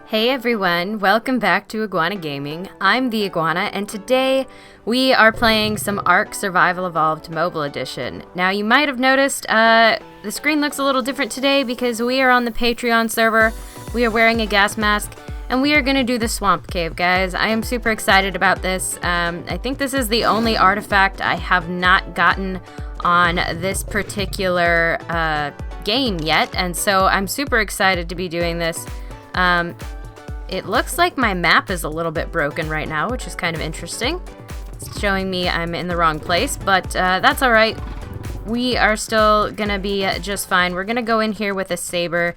Hey everyone, welcome back to Iguana Gaming. I'm the Iguana, and today we are playing some ARK Survival Evolved Mobile Edition. Now you might have noticed the screen looks a little different today because we are on the Patreon server, we are wearing a gas mask, and we are going to do the Swamp Cave, guys. I am super excited about this. I think this is the only artifact I have not gotten on this particular game yet, and so I'm super excited to be doing this. It looks like my map is a little bit broken right now, which is kind of interesting. It's showing me I'm in the wrong place, but that's alright. We are still gonna be just fine. We're gonna go in here with a saber.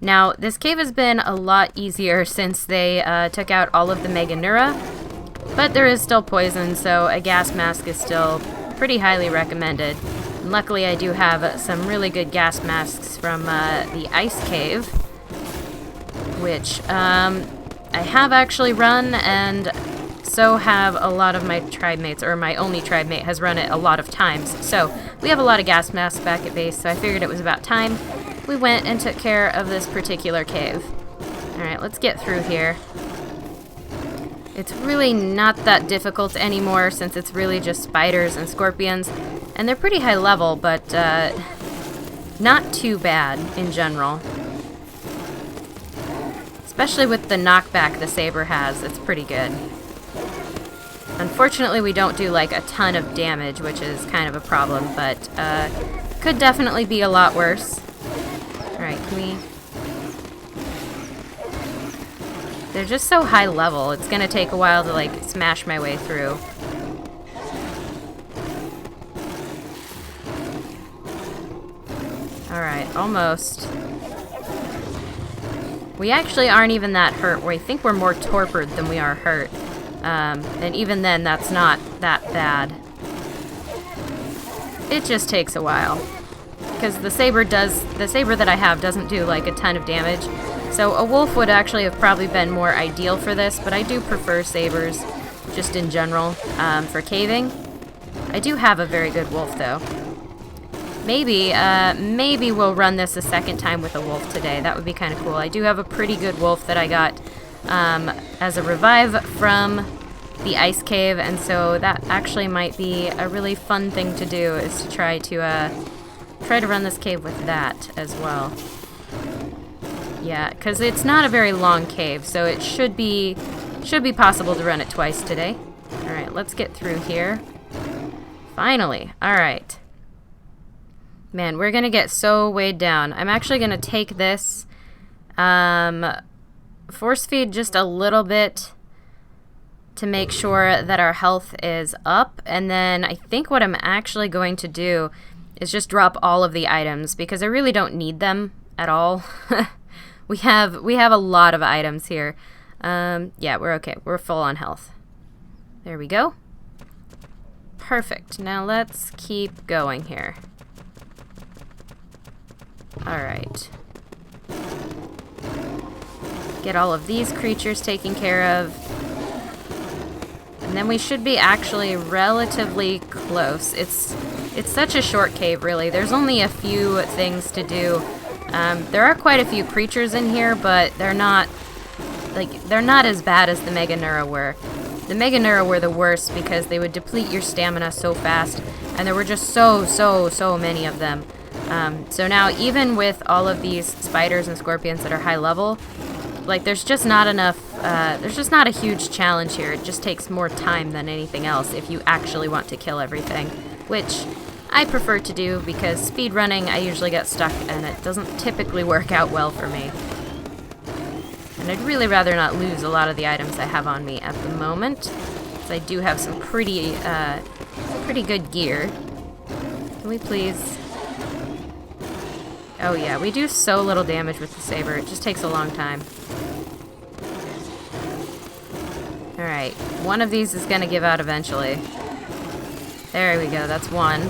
Now, this cave has been a lot easier since they took out all of the Mega Neura, but there is still poison, so a gas mask is still pretty highly recommended. And luckily, I do have some really good gas masks from the Ice Cave, which I have actually run, and so have a lot of my tribe mates, or my only tribe mate has run it a lot of times. So we have a lot of gas masks back at base, so I figured it was about time we went and took care of this particular cave. Alright, let's get through here. It's really not that difficult anymore since it's really just spiders and scorpions, and they're pretty high level, but not too bad in general. Especially with the knockback the saber has, it's pretty good. Unfortunately, we don't do like a ton of damage, which is kind of a problem, but could definitely be a lot worse. Alright, can we... They're just so high level, it's gonna take a while to like smash my way through. Alright, almost. We actually aren't even that hurt. I think we're more torpid than we are hurt. And even then, that's not that bad. It just takes a while. Because the saber that I have doesn't do like a ton of damage. So a wolf would actually have probably been more ideal for this, but I do prefer sabers just in general for caving. I do have a very good wolf though. Maybe we'll run this a second time with a wolf today. That would be kind of cool. I do have a pretty good wolf that I got as a revive from the ice cave, and so that actually might be a really fun thing to do, is to try to run this cave with that as well. Yeah, because it's not a very long cave, so it should be possible to run it twice today. All right, let's get through here. Finally. All right. Man, we're gonna get so weighed down. I'm actually gonna take this, force feed just a little bit to make sure that our health is up, and then I think what I'm actually going to do is just drop all of the items, because I really don't need them at all. we have a lot of items here. Yeah, we're okay. We're full on health. There we go. Perfect. Now let's keep going here. Alright. Get all of these creatures taken care of. And then we should be actually relatively close. It's such a short cave, really. There's only a few things to do. There are quite a few creatures in here, but they're not as bad as the Mega Neura were. The Mega Neura were the worst because they would deplete your stamina so fast, and there were just so many of them. So now, even with all of these spiders and scorpions that are high level, like, there's just not enough, there's just not a huge challenge here. It just takes more time than anything else if you actually want to kill everything, which I prefer to do because speedrunning, I usually get stuck and it doesn't typically work out well for me. And I'd really rather not lose a lot of the items I have on me at the moment, because I do have some pretty good gear. Can we please... Oh yeah, we do so little damage with the saber, it just takes a long time. Alright, one of these is gonna give out eventually. There we go, that's one.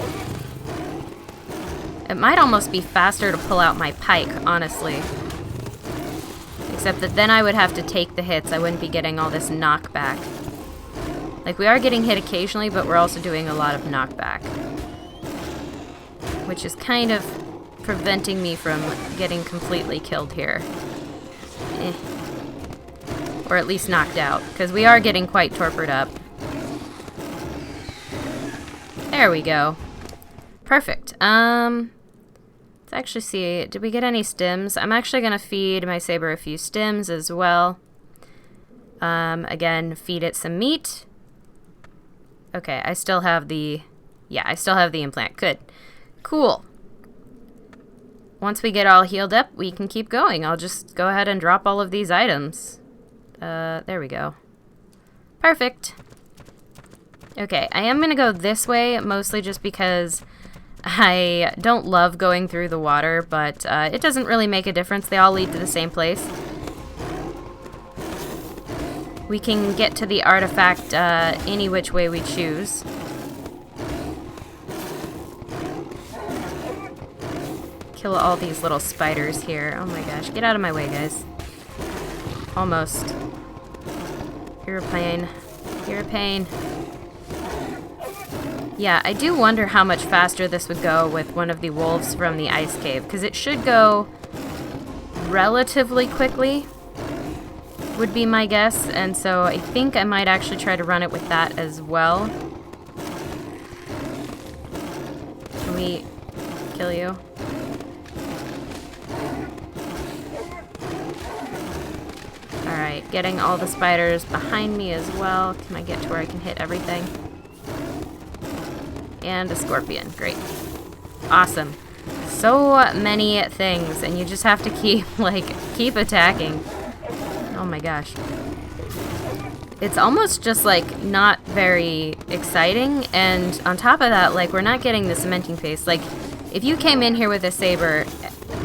It might almost be faster to pull out my pike, honestly. Except that then I would have to take the hits, I wouldn't be getting all this knockback. Like, we are getting hit occasionally, but we're also doing a lot of knockback. Which is kind of preventing me from getting completely killed here. Or at least knocked out, because we are getting quite torpored up. There we go. Perfect. Let's actually see, did we get any stims? I'm actually going to feed my saber a few stims as well. Again, feed it some meat. Okay, I still have the... Yeah, I still have the implant. Good. Cool. Once we get all healed up, we can keep going. I'll just go ahead and drop all of these items. There we go. Perfect. Okay, I am going to go this way, mostly just because I don't love going through the water, but it doesn't really make a difference. They all lead to the same place. We can get to the artifact any which way we choose. Kill all these little spiders here. Oh my gosh, get out of my way, guys. Almost. You're a pain. You're a pain. Yeah, I do wonder how much faster this would go with one of the wolves from the ice cave, because it should go relatively quickly, would be my guess, and so I think I might actually try to run it with that as well. Can we kill you? Alright, getting all the spiders behind me as well. Can I get to where I can hit everything? And a scorpion. Great. Awesome. So many things, and you just have to keep attacking. Oh my gosh. It's almost just, like, not very exciting, and on top of that, like, we're not getting the cementing paste. Like, if you came in here with a saber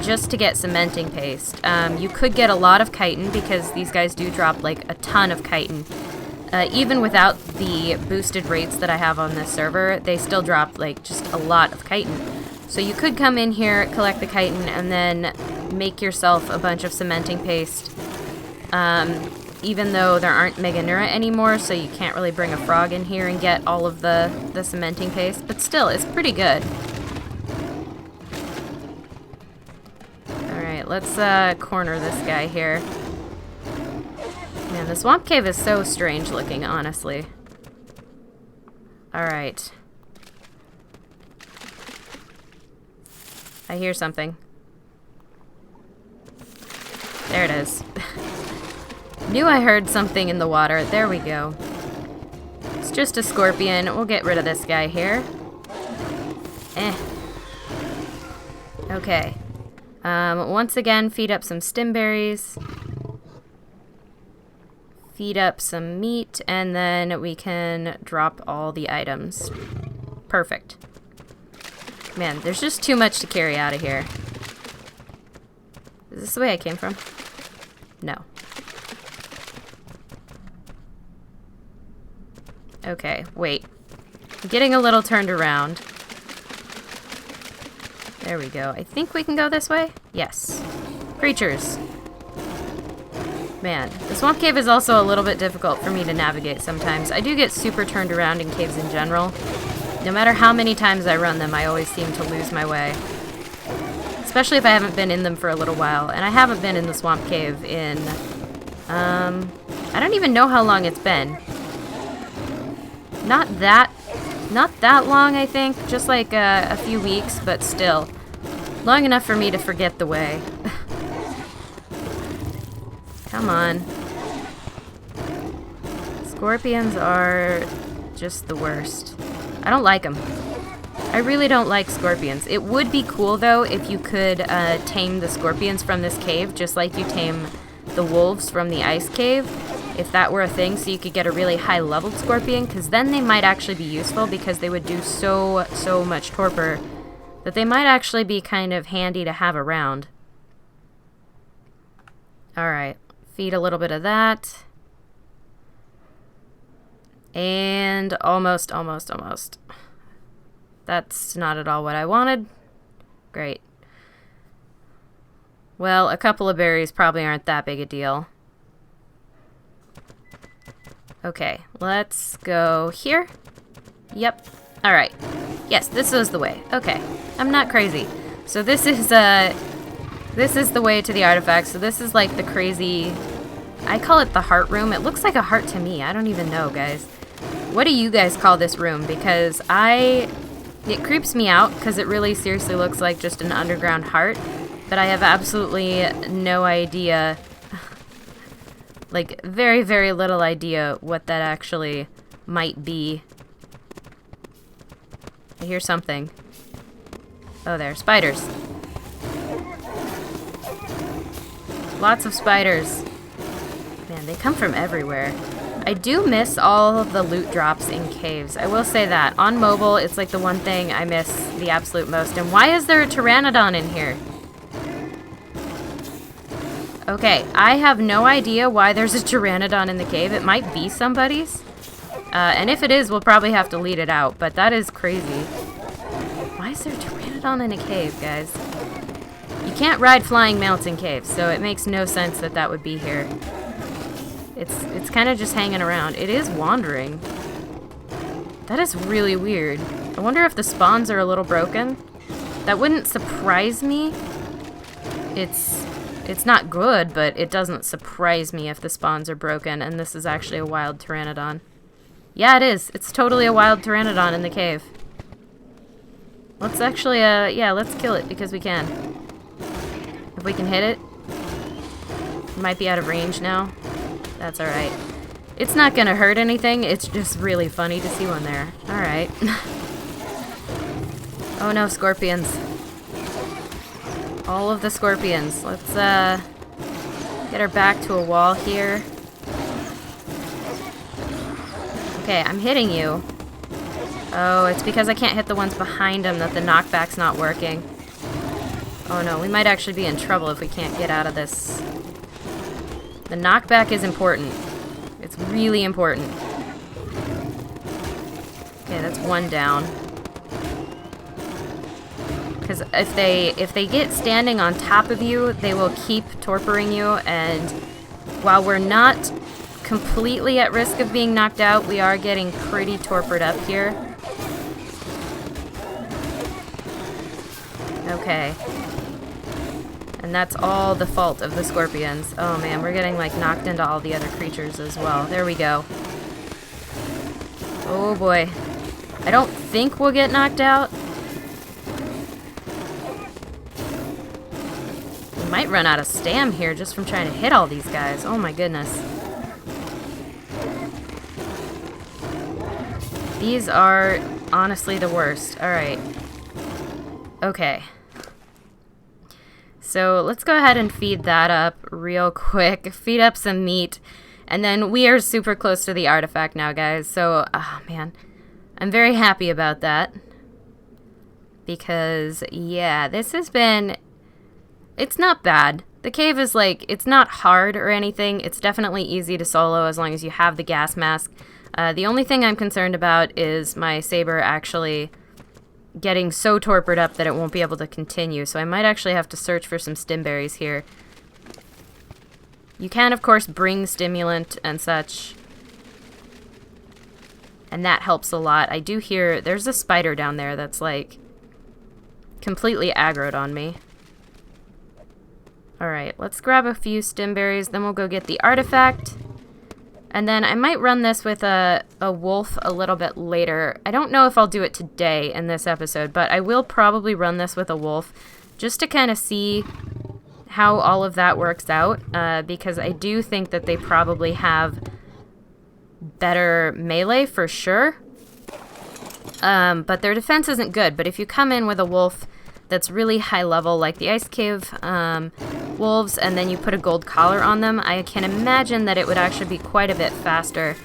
just to get cementing paste, you could get a lot of chitin, because these guys do drop, like, a ton of chitin. Even without the boosted rates that I have on this server, they still drop, like, just a lot of chitin. So you could come in here, collect the chitin, and then make yourself a bunch of cementing paste. Even though there aren't Mega Neura anymore, so you can't really bring a frog in here and get all of the cementing paste. But still, it's pretty good. Alright, let's corner this guy here. Man, the swamp cave is so strange looking, honestly. Alright. I hear something. There it is. Knew I heard something in the water. There we go. It's just a scorpion. We'll get rid of this guy here. Okay. Once again, feed up some stimberries. Feed up some meat, and then we can drop all the items. Perfect. Man, there's just too much to carry out of here. Is this the way I came from? No. Okay, wait. I'm getting a little turned around. There we go. I think we can go this way? Yes. Creatures. Man, the swamp cave is also a little bit difficult for me to navigate sometimes. I do get super turned around in caves in general. No matter how many times I run them, I always seem to lose my way. Especially if I haven't been in them for a little while. And I haven't been in the swamp cave in... I don't even know how long it's been. Not that long, I think. Just like a few weeks, but still. Long enough for me to forget the way. Come on. Scorpions are just the worst. I don't like them. I really don't like scorpions. It would be cool, though, if you could tame the scorpions from this cave, just like you tame the wolves from the ice cave. If that were a thing, so you could get a really high-leveled scorpion, because then they might actually be useful, because they would do so much torpor that they might actually be kind of handy to have around. Alright. Feed a little bit of that. And almost. That's not at all what I wanted. Great. Well, a couple of berries probably aren't that big a deal. Okay, let's go here. Yep. Alright. Yes, this is the way. Okay. I'm not crazy. So this is the way to the artifact. So this is like the crazy I call it the heart room. It looks like a heart to me. I don't even know, guys. What do you guys call this room? Because it creeps me out because it really seriously looks like just an underground heart. But I have absolutely no idea, like very, very little idea what that actually might be. I hear something. Oh, there, spiders. Lots of spiders. Man, they come from everywhere. I do miss all of the loot drops in caves. I will say that. On mobile, it's like the one thing I miss the absolute most. And why is there a pteranodon in here? Okay, I have no idea why there's a pteranodon in the cave. It might be somebody's. And if it is, we'll probably have to lead it out. But that is crazy. Why is there a pteranodon in a cave, guys? You can't ride flying mounts in caves, so it makes no sense that that would be here. It's kind of just hanging around. It is wandering. That is really weird. I wonder if the spawns are a little broken. That wouldn't surprise me. It's not good, but it doesn't surprise me if the spawns are broken, and this is actually a wild pteranodon. Yeah, it is. It's totally a wild pteranodon in the cave. Let's actually, yeah, let's kill it because we can. If we can hit it. It might be out of range now. That's alright. It's not gonna hurt anything, it's just really funny to see one there. Alright. Oh no, scorpions. All of the scorpions. Let's, get her back to a wall here. Okay, I'm hitting you. Oh, it's because I can't hit the ones behind him that the knockback's not working. Oh no, we might actually be in trouble if we can't get out of this. The knockback is important. It's really important. Okay, that's one down. Because if they get standing on top of you, they will keep torpering you, and while we're not completely at risk of being knocked out, we are getting pretty torpered up here. Okay. And that's all the fault of the scorpions. Oh man, we're getting like knocked into all the other creatures as well. There we go. Oh boy. I don't think we'll get knocked out. We might run out of stam here just from trying to hit all these guys. Oh my goodness. These are honestly the worst. Alright. Okay. So let's go ahead and feed that up real quick. Feed up some meat. And then we are super close to the artifact now, guys. So, oh man. I'm very happy about that. Because, yeah, this has been... It's not bad. The cave is like, it's not hard or anything. It's definitely easy to solo as long as you have the gas mask. The only thing I'm concerned about is my saber actually getting so torpered up that it won't be able to continue. So I might actually have to search for some stimberries here. You can, of course, bring stimulant and such. And that helps a lot. I do hear there's a spider down there that's like completely aggroed on me. Alright, let's grab a few stimberries, then we'll go get the artifact. And then I might run this with a wolf a little bit later. I don't know if I'll do it today in this episode, but I will probably run this with a wolf just to kind of see how all of that works out, because I do think that they probably have better melee for sure. But their defense isn't good. But if you come in with a wolf that's really high level, like the Ice Cave wolves, and then you put a gold collar on them, I can imagine that it would actually be quite a bit faster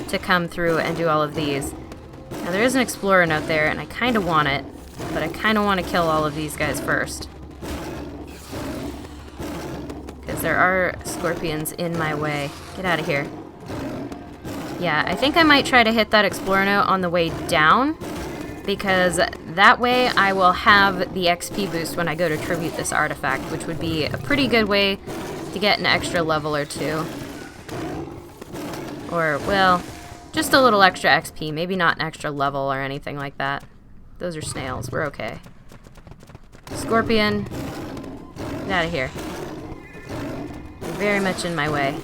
to come through and do all of these. Now there is an explorer note there, and I kind of want it, but I kind of want to kill all of these guys first. Because there are scorpions in my way. Get out of here. Yeah, I think I might try to hit that explorer note on the way down, because that way I will have the XP boost when I go to tribute this artifact, which would be a pretty good way to get an extra level or two. Or, well, just a little extra XP, maybe not an extra level or anything like that. Those are snails, we're okay. Scorpion, get out of here. You're very much in my way.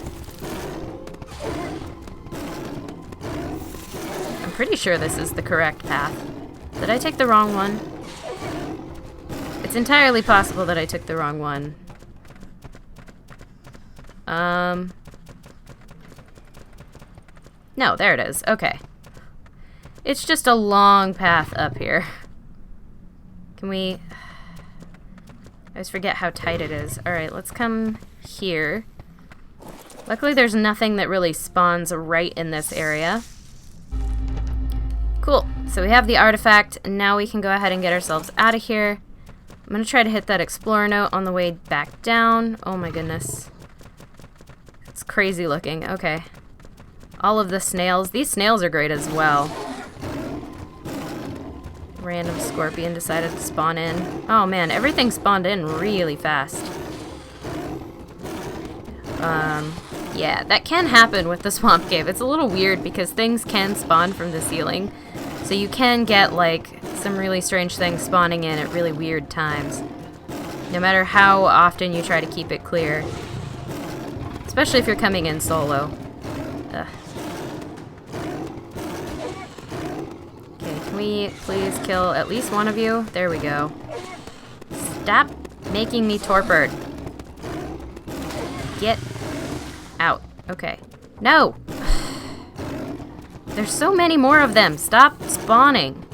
pretty sure this is the correct path. Did I take the wrong one? It's entirely possible that I took the wrong one. No, there it is. Okay. It's just a long path up here. Can we... I always forget how tight it is. Alright, let's come here. Luckily there's nothing that really spawns right in this area. Cool. So we have the artifact, and now we can go ahead and get ourselves out of here. I'm going to try to hit that explorer note on the way back down. Oh my goodness. It's crazy looking. Okay. All of the snails. These snails are great as well. Random scorpion decided to spawn in. Oh man, everything spawned in really fast. Yeah, that can happen with the swamp cave. It's a little weird because things can spawn from the ceiling. So you can get, like, some really strange things spawning in at really weird times. No matter how often you try to keep it clear. Especially if you're coming in solo. Ugh. Okay, can we please kill at least one of you? There we go. Stop making me torpid. Get out. Okay. No! There's so many more of them. Stop spawning.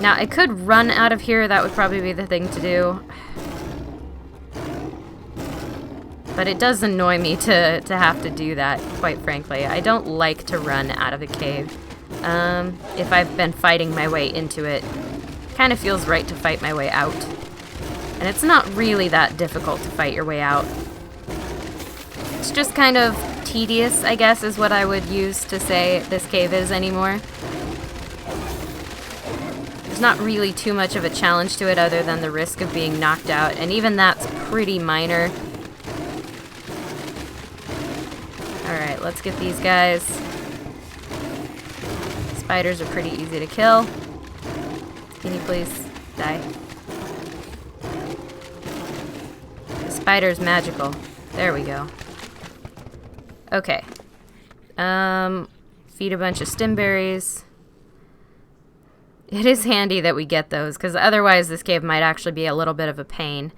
Now, I could run out of here. That would probably be the thing to do. But it does annoy me to have to do that, quite frankly. I don't like to run out of a cave. If I've been fighting my way into it. Kind of feels right to fight my way out. And it's not really that difficult to fight your way out. It's just kind of tedious, I guess, is what I would use to say this cave is anymore. There's not really too much of a challenge to it other than the risk of being knocked out, and even that's pretty minor. Alright, let's get these guys. Spiders are pretty easy to kill. Can you please die? The spider's magical. There we go. Okay. Feed a bunch of stimberries. It is handy that we get those, because otherwise this cave might actually be a little bit of a pain.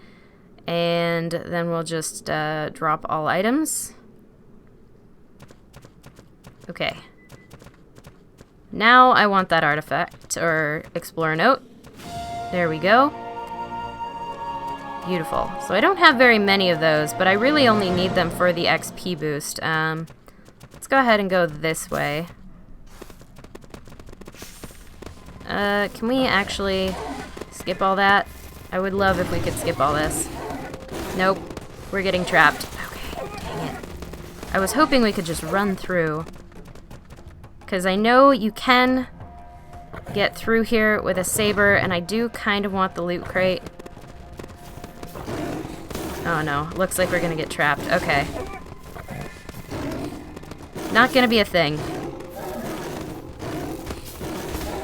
And then we'll just drop all items. Okay. Now I want that artifact, or explorer note. There we go. Beautiful. So I don't have very many of those, but I really only need them for the XP boost. Let's go ahead and go this way. Can we actually skip all that? I would love if we could skip all this. Nope. We're getting trapped. Okay, dang it. I was hoping we could just run through. Because I know you can get through here with a saber, and I do kind of want the loot crate. Oh no, looks like we're gonna get trapped. Okay. Not gonna be a thing.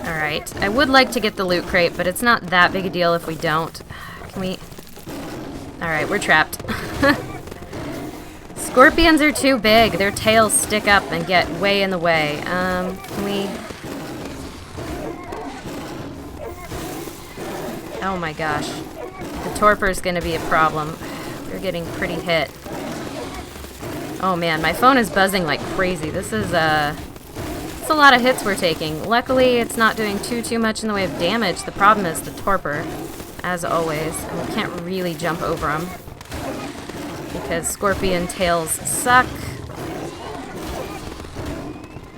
Alright, I would like to get the loot crate, but it's not that big a deal if we don't. Can we... Alright, we're trapped. Scorpions are too big. Their tails stick up and get way in the way. Can we... Oh my gosh. The torpor's gonna be a problem. We're getting pretty hit. Oh man, my phone is buzzing like crazy. This is it's a lot of hits we're taking. Luckily, it's not doing too much in the way of damage. The problem is the torpor, as always, and we can't really jump over them because scorpion tails suck.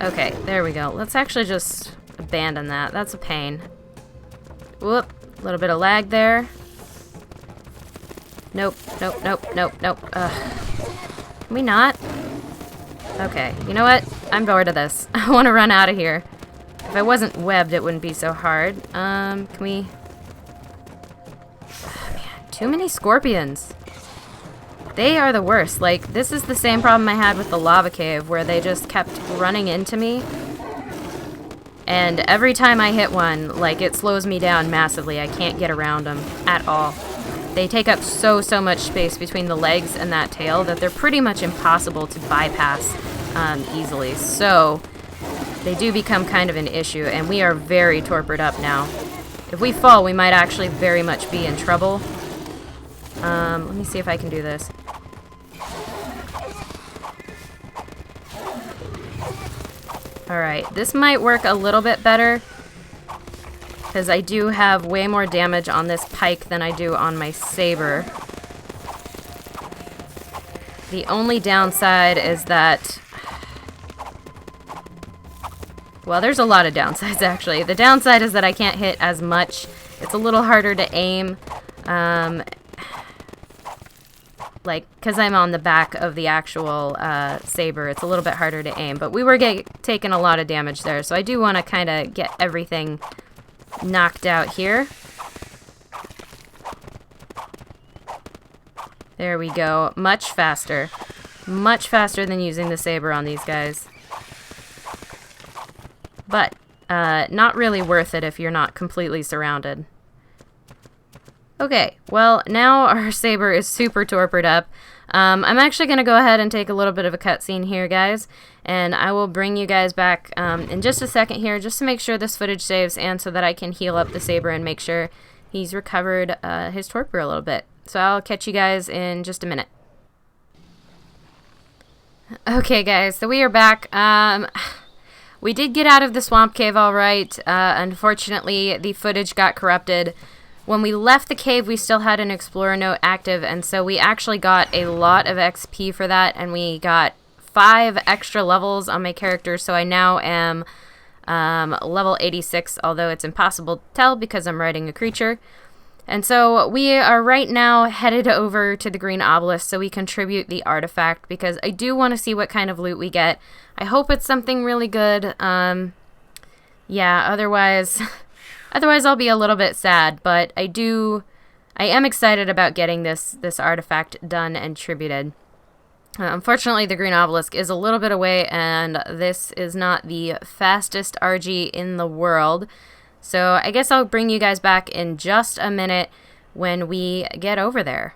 Okay, there we go. Let's actually just abandon that. That's a pain. Whoop, a little bit of lag there. Nope, nope, nope, nope, nope. Ugh. Can we not? Okay, you know what? I'm bored of this. I want to run out of here. If I wasn't webbed, it wouldn't be so hard. Can we... Oh, man, too many scorpions. They are the worst. Like, this is the same problem I had with the lava cave, where they just kept running into me. And every time I hit one, like, it slows me down massively. I can't get around them at all. They take up so much space between the legs and that tail that they're pretty much impossible to bypass easily. So, they do become kind of an issue, and we are very torpid up now. If we fall, we might actually very much be in trouble. Let me see if I can do this. Alright, this might work a little bit better, because I do have way more damage on this pike than I do on my saber. The only downside is that... well, there's a lot of downsides, actually. The downside is that I can't hit as much. It's a little harder to aim. Like, because I'm on the back of the actual saber, it's a little bit harder to aim. But we were taking a lot of damage there, so I do want to kind of get everything knocked out here. There we go. Much faster. Much faster than using the saber on these guys. But not really worth it if you're not completely surrounded. Okay, well, now our saber is super torpid up. I'm actually going to go ahead and take a little bit of a cutscene here, guys. And I will bring you guys back in just a second here, just to make sure this footage saves, and so that I can heal up the saber and make sure he's recovered his torpor a little bit. So I'll catch you guys in just a minute. Okay, guys, so we are back. We did get out of the swamp cave all right. Unfortunately, the footage got corrupted. When we left the cave, we still had an explorer note active, and so we actually got a lot of XP for that, and we got 5 extra levels on my character, so I now am level 86, although it's impossible to tell because I'm riding a creature. And so we are right now headed over to the green obelisk so we contribute the artifact, because I do want to see what kind of loot we get. I hope it's something really good. Yeah, otherwise I'll be a little bit sad, but I am excited about getting this artifact done and tributed. Unfortunately, the green obelisk is a little bit away, and this is not the fastest RG in the world. So I guess I'll bring you guys back in just a minute when we get over there.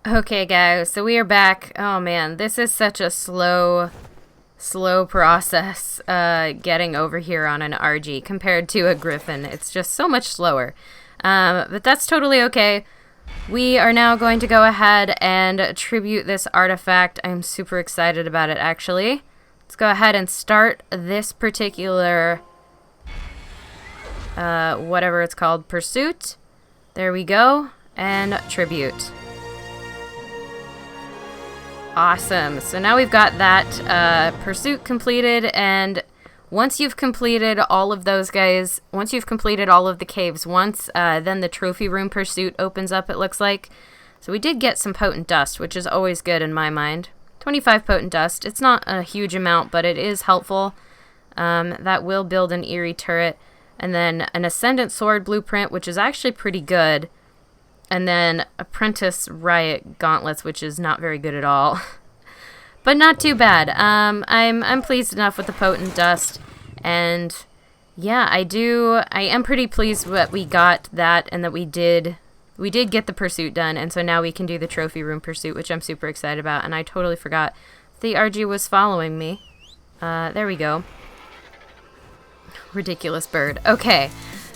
Okay, guys, so we are back. Oh man, this is such a slow process getting over here on an RG compared to a Griffin. It's just so much slower. But that's totally okay. We are now going to go ahead and tribute this artifact. I'm super excited about it, actually. Let's go ahead and start this particular, whatever it's called, pursuit. There we go. And tribute. Awesome. So now we've got that pursuit completed, and once you've completed all of those guys, once you've completed all of the caves then the trophy room pursuit opens up, it looks like. So we did get some potent dust, which is always good in my mind. 25 potent dust. It's not a huge amount, but it is helpful. That will build an eerie turret. And then an ascendant sword blueprint, which is actually pretty good. And then Apprentice Riot Gauntlets, which is not very good at all. But not too bad. I'm pleased enough with the potent dust. And Yeah, I am pretty pleased that we got that and that we did get the pursuit done, and so now we can do the trophy room pursuit, which I'm super excited about, and I totally forgot the RG was following me. There we go. Ridiculous bird. Okay,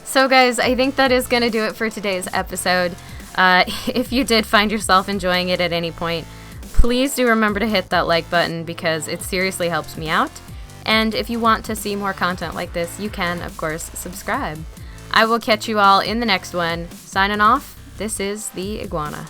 so guys, I think that is going to do it for today's episode. If you did find yourself enjoying it at any point, please do remember to hit that like button because it seriously helps me out. And if you want to see more content like this, you can, of course, subscribe. I will catch you all in the next one. Signing off, this is the Iguana.